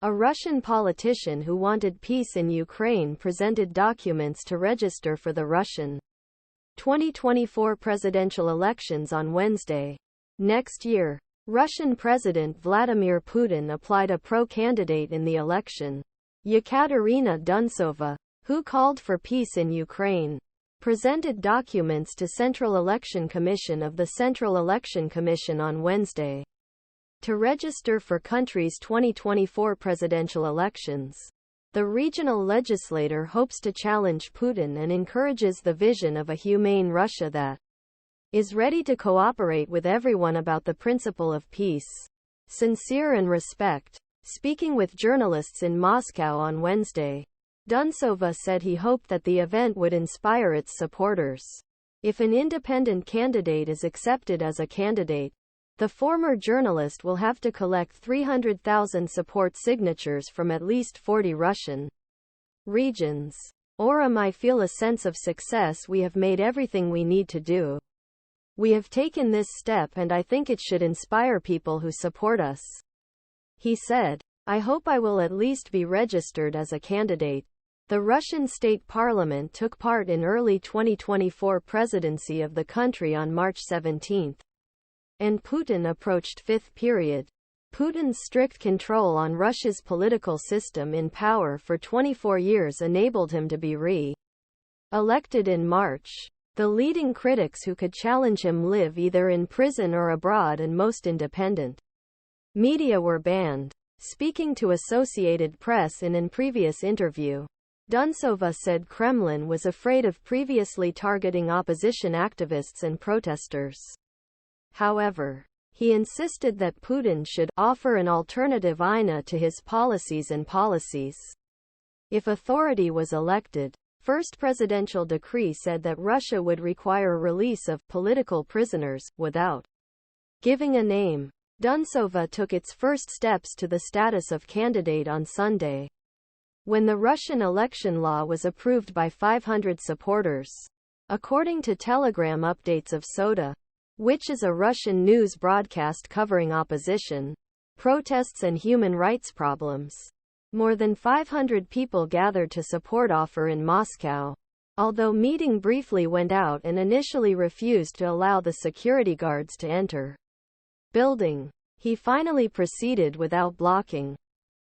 A Russian politician who wanted peace in Ukraine presented documents to register for the Russian 2024 presidential elections on Wednesday. Next year, Russian President Vladimir Putin applied a pro-candidate in the election. Yekaterina Duntsova, who called for peace in Ukraine, presented documents to Central Election Commission of the Central Election Commission on Wednesday to register for country's 2024 presidential elections. The regional legislator hopes to challenge Putin and encourages the vision of a humane Russia that is ready to cooperate with everyone about the principle of peace, sincere and respect. Speaking with journalists in Moscow on Wednesday, Duntsova said he hoped that the event would inspire its supporters. If an independent candidate is accepted as a candidate, the former journalist will have to collect 300,000 support signatures from at least 40 Russian regions. I feel a sense of success. We have made everything we need to do. We have taken this step and I think it should inspire people who support us. He said, I hope I will at least be registered as a candidate. The Russian state parliament took part in early 2024 presidency of the country on March 17. And Putin approached fifth period. Putin's strict control on Russia's political system in power for 24 years enabled him to be re-elected in March. The leading critics who could challenge him live either in prison or abroad, and most independent media were banned. Speaking to Associated Press in an previous interview, Duntsova said Kremlin was afraid of previously targeting opposition activists and protesters. However, he insisted that Putin should offer an alternative INA to his policies and policies. If authority was elected, first presidential decree said that Russia would require release of political prisoners, without giving a name. Duntsova took its first steps to the status of candidate on Sunday, when the Russian election law was approved by 500 supporters. According to Telegram updates of Soda, which is a Russian news broadcast covering opposition, protests and human rights problems, more than 500 people gathered to support offer in Moscow. Although meeting briefly went out and initially refused to allow the security guards to enter building, he finally proceeded without blocking.